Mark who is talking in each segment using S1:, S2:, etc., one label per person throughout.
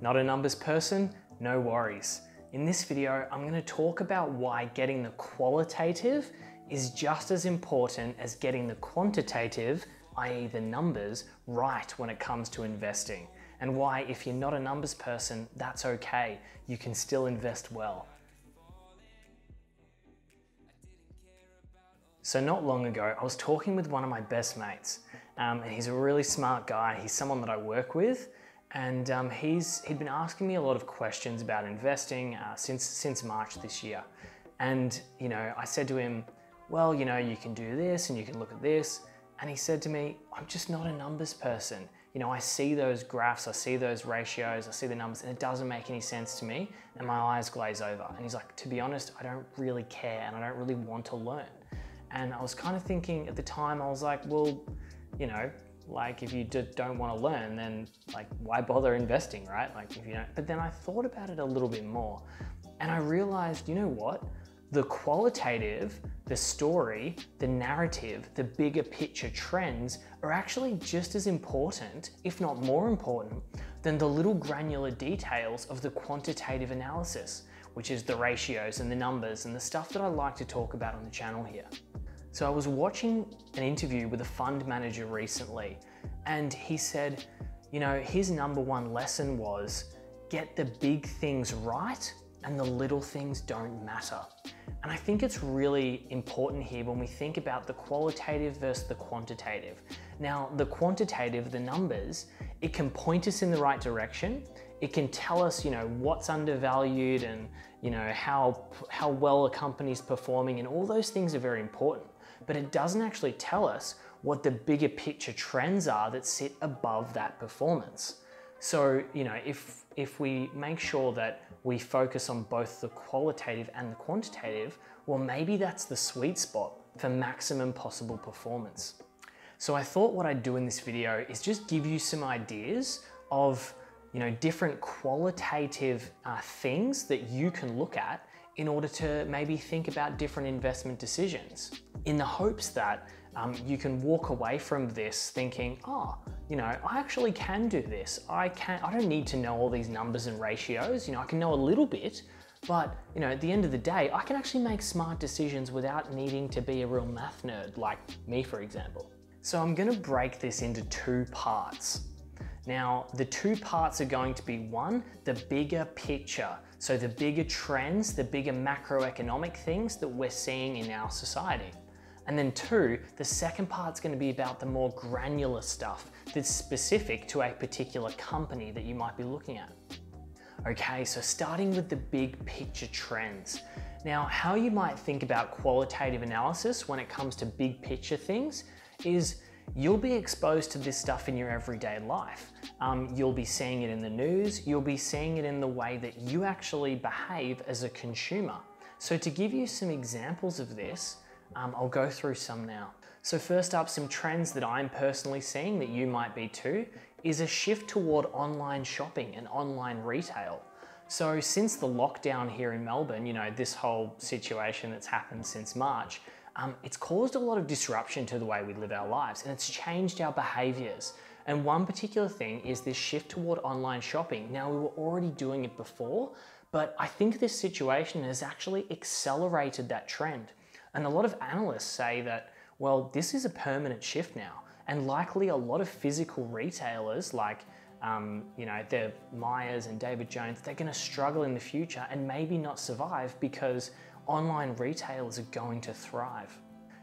S1: Not a numbers person? No worries. In this video, I'm going to talk about why getting the qualitative is just as important as getting the quantitative, i.e. the numbers, right when it comes to investing. And why, if you're not a numbers person, that's okay. You can still invest well. So not long ago, I was talking with one of my best mates, and he's a really smart guy. He's someone that I work with, and he'd been asking me a lot of questions about investing since March this year. And I said to him, well, you can do this and you can look at this. And he said to me, I'm just not a numbers person. I see those graphs, I see those ratios, I see the numbers, and it doesn't make any sense to me, and my eyes glaze over. And he's like, to be honest, I don't really care and I don't really want to learn. And I was kind of thinking at the time, I was like, well, if you don't want to learn, then why bother investing, right? But then I thought about it a little bit more, and I realized, you know what? The qualitative, the story, the narrative, the bigger picture trends are actually just as important, if not more important, than the little granular details of the quantitative analysis, which is the ratios and the numbers and the stuff that I like to talk about on the channel here. So I was watching an interview with a fund manager recently, and he said, his number one lesson was get the big things right and the little things don't matter. And I think it's really important here when we think about the qualitative versus the quantitative. Now, the quantitative, the numbers, it can point us in the right direction. It can tell us, what's undervalued and, how well a company's performing, and all those things are very important. But it doesn't actually tell us what the bigger picture trends are that sit above that performance. So, if we make sure that we focus on both the qualitative and the quantitative, well, maybe that's the sweet spot for maximum possible performance. So I thought what I'd do in this video is just give you some ideas of, different qualitative things that you can look at in order to maybe think about different investment decisions, in the hopes that you can walk away from this thinking, I actually can do this. I don't need to know all these numbers and ratios. I can know a little bit, but at the end of the day, I can actually make smart decisions without needing to be a real math nerd like me, for example. So I'm gonna break this into two parts. Now, the two parts are going to be one, the bigger picture. So the bigger trends, the bigger macroeconomic things that we're seeing in our society. And then two, the second part's going to be about the more granular stuff that's specific to a particular company that you might be looking at. Okay, so starting with the big picture trends. Now, how you might think about qualitative analysis when it comes to big picture things is you'll be exposed to this stuff in your everyday life. You'll be seeing it in the news, you'll be seeing it in the way that you actually behave as a consumer. So to give you some examples of this, I'll go through some now. So first up, some trends that I'm personally seeing that you might be too, is a shift toward online shopping and online retail. So since the lockdown here in Melbourne, this whole situation that's happened since March, it's caused a lot of disruption to the way we live our lives, and it's changed our behaviors. And one particular thing is this shift toward online shopping. Now, we were already doing it before, but I think this situation has actually accelerated that trend. And a lot of analysts say that, well, this is a permanent shift now, and likely a lot of physical retailers like, the Myers and David Jones, they're gonna struggle in the future and maybe not survive because online retailers are going to thrive.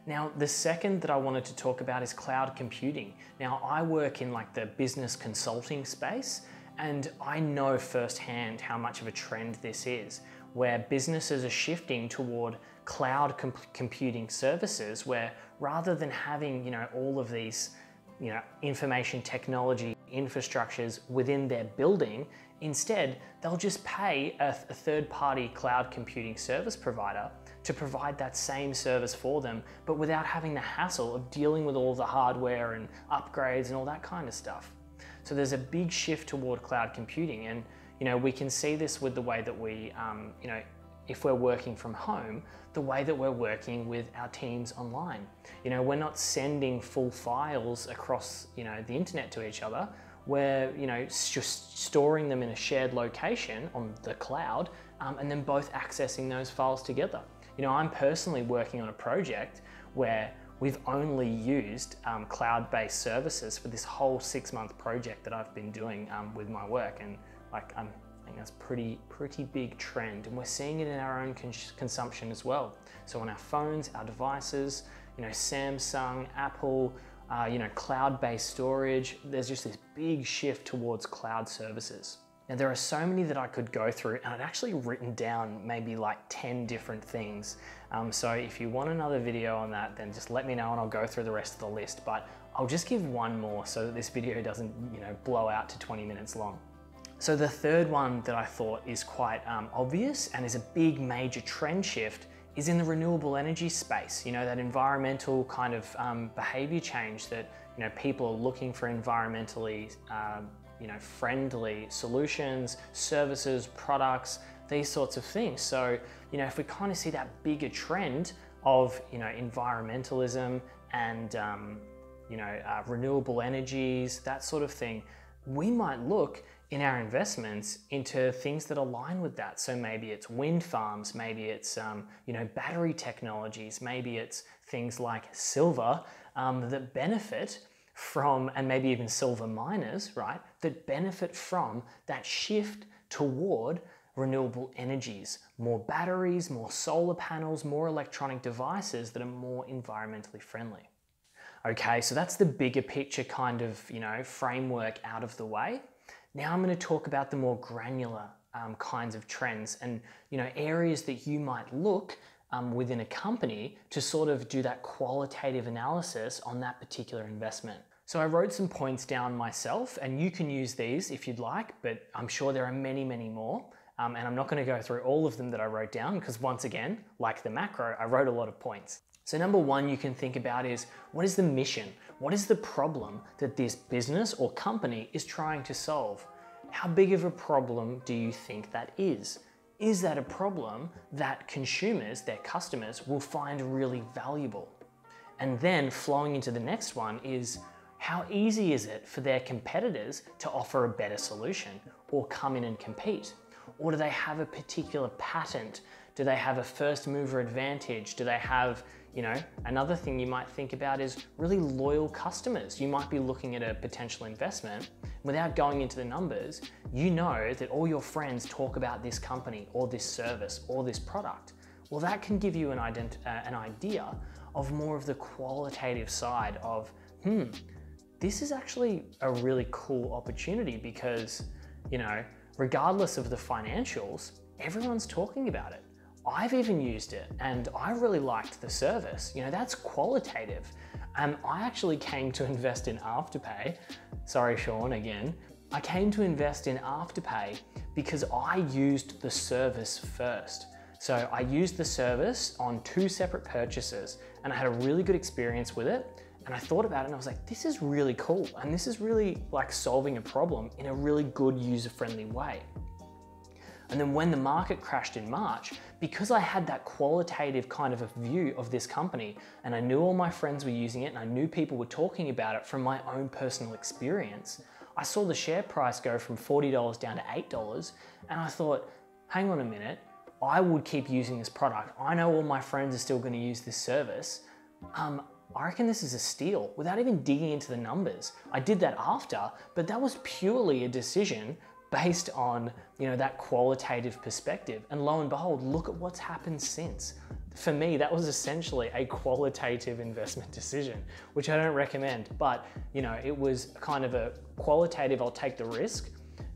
S1: Now, the second that I wanted to talk about is cloud computing. Now, I work in the business consulting space, and I know firsthand how much of a trend this is, where businesses are shifting toward cloud computing services, where rather than having all of these information technology infrastructures within their building, instead they'll just pay a third-party cloud computing service provider to provide that same service for them, but without having the hassle of dealing with all the hardware and upgrades and all that kind of stuff. So there's a big shift toward cloud computing, and we can see this with the way that we if we're working from home, the way that we're working with our teams online. We're not sending full files across the internet to each other. we're, just storing them in a shared location on the cloud, and then both accessing those files together. I'm personally working on a project where we've only used cloud-based services for this whole 6-month project that I've been doing with my work, and I think that's pretty big trend, and we're seeing it in our own consumption as well. So on our phones, our devices, Samsung, Apple, cloud-based storage, there's just this big shift towards cloud services. Now there are so many that I could go through, and I'd actually written down maybe like 10 different things. So if you want another video on that, then just let me know and I'll go through the rest of the list. But I'll just give one more so that this video doesn't blow out to 20 minutes long. So the third one that I thought is quite obvious and is a big major trend shift is in the renewable energy space. That environmental kind of behavior change that people are looking for environmentally friendly solutions, services, products, these sorts of things. So, if we kind of see that bigger trend of, environmentalism and, renewable energies, that sort of thing, we might look in our investments into things that align with that. So maybe it's wind farms, maybe it's, battery technologies, maybe it's things like silver that benefit from, and maybe even silver miners, right, that benefit from that shift toward renewable energies, more batteries, more solar panels, more electronic devices that are more environmentally friendly. Okay, so that's the bigger picture kind of, framework out of the way. Now I'm going to talk about the more granular kinds of trends and, areas that you might look within a company to sort of do that qualitative analysis on that particular investment. So I wrote some points down myself, and you can use these if you'd like, but I'm sure there are many, many more. And I'm not going to go through all of them that I wrote down because once again, like the macro, I wrote a lot of points. So number one you can think about is, what is the mission? What is the problem that this business or company is trying to solve? How big of a problem do you think that is? Is that a problem that consumers, their customers, will find really valuable? And then flowing into the next one is, how easy is it for their competitors to offer a better solution or come in and compete? Or do they have a particular patent? Do they have a first mover advantage? Do they have, another thing you might think about is really loyal customers. You might be looking at a potential investment. Without going into the numbers, you know that all your friends talk about this company or this service or this product. Well, that can give you an idea of more of the qualitative side of, this is actually a really cool opportunity because, regardless of the financials, everyone's talking about it. I've even used it and I really liked the service. That's qualitative. I actually came to invest in Afterpay. Sorry, Sean, again. I came to invest in Afterpay because I used the service first. So I used the service on 2 separate purchases and I had a really good experience with it. And I thought about it and I was like, this is really cool. And this is really like solving a problem in a really good user-friendly way. And then when the market crashed in March, because I had that qualitative kind of a view of this company and I knew all my friends were using it and I knew people were talking about it from my own personal experience, I saw the share price go from $40 down to $8 and I thought, hang on a minute, I would keep using this product. I know all my friends are still going to use this service. I reckon this is a steal without even digging into the numbers. I did that after, but that was purely a decision based on, that qualitative perspective. And lo and behold, look at what's happened since. For me, that was essentially a qualitative investment decision, which I don't recommend, but it was kind of a qualitative, I'll take the risk,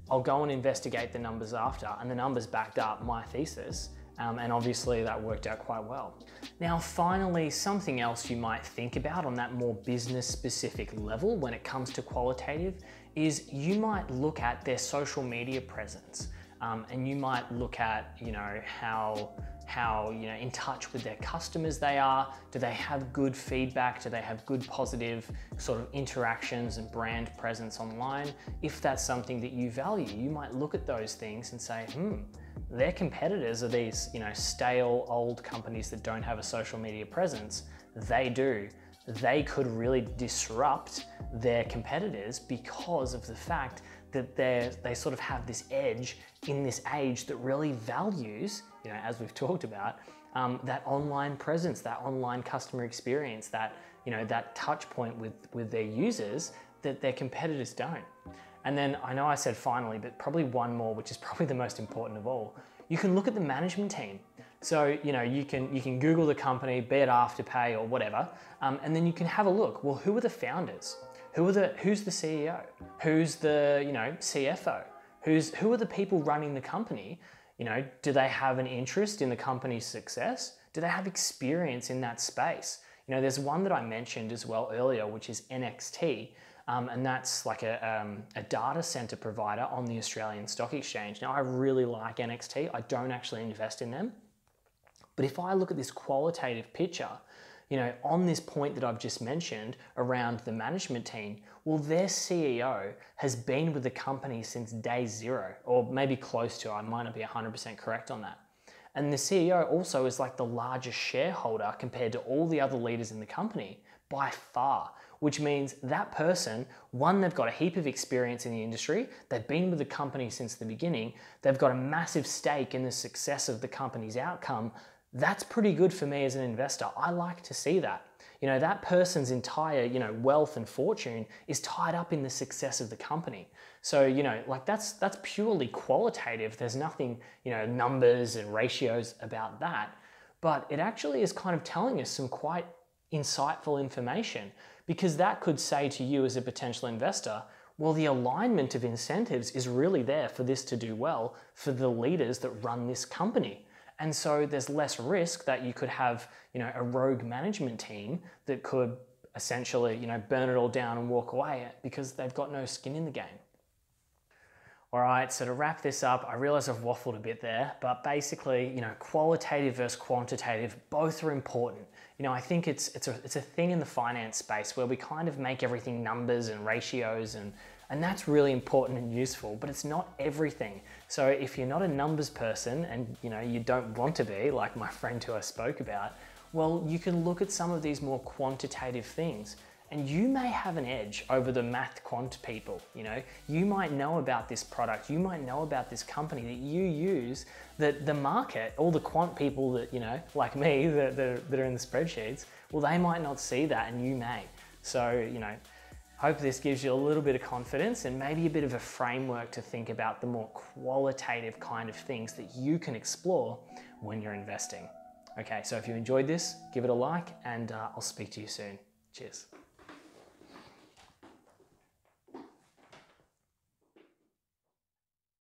S1: I'll go and investigate the numbers after, and the numbers backed up my thesis. And obviously that worked out quite well. Now, finally, something else you might think about on that more business specific level when it comes to qualitative is you might look at their social media presence. And you might look at, how in touch with their customers they are. Do they have good feedback? Do they have good positive sort of interactions and brand presence online? If that's something that you value, you might look at those things and say, their competitors are these, stale old companies that don't have a social media presence. They do. They could really disrupt their competitors because of the fact that they sort of have this edge in this age that really values, as we've talked about, that online presence, that online customer experience, that, that touch point with their users that their competitors don't. And then I know I said finally, but probably one more, which is probably the most important of all. You can look at the management team. So, you can Google the company, be it Afterpay or whatever, and then you can have a look. Well, who are the founders? Who's the CEO? Who's the, CFO? Who are the people running the company? Do they have an interest in the company's success? Do they have experience in that space? There's one that I mentioned as well earlier, which is NXT, and that's like a data center provider on the Australian Stock Exchange. Now, I really like NXT. I don't actually invest in them. But if I look at this qualitative picture, on this point that I've just mentioned around the management team, well, their CEO has been with the company since day zero, or maybe close to. I might not be 100% correct on that. And the CEO also is like the largest shareholder compared to all the other leaders in the company by far, which means that person, one, they've got a heap of experience in the industry, they've been with the company since the beginning, they've got a massive stake in the success of the company's outcome. That's pretty good for me as an investor. I like to see that. That person's entire, wealth and fortune is tied up in the success of the company. So, that's purely qualitative. There's nothing, numbers and ratios about that. But it actually is kind of telling us some quite insightful information, because that could say to you as a potential investor, well, the alignment of incentives is really there for this to do well for the leaders that run this company. And so there's less risk that you could have, a rogue management team that could essentially, burn it all down and walk away because they've got no skin in the game. All right, so to wrap this up, I realize I've waffled a bit there, but basically, qualitative versus quantitative, both are important. I think it's a thing in the finance space where we kind of make everything numbers and ratios, and that's really important and useful, but it's not everything. So if you're not a numbers person and you don't want to be, like my friend who I spoke about, well, you can look at some of these more quantitative things. And you may have an edge over the math quant people, You might know about this product, you might know about this company that you use, that the market, all the quant people that, like me, that are in the spreadsheets, well, they might not see that and you may. So, hope this gives you a little bit of confidence and maybe a bit of a framework to think about the more qualitative kind of things that you can explore when you're investing. Okay, so if you enjoyed this, give it a like and I'll speak to you soon. Cheers.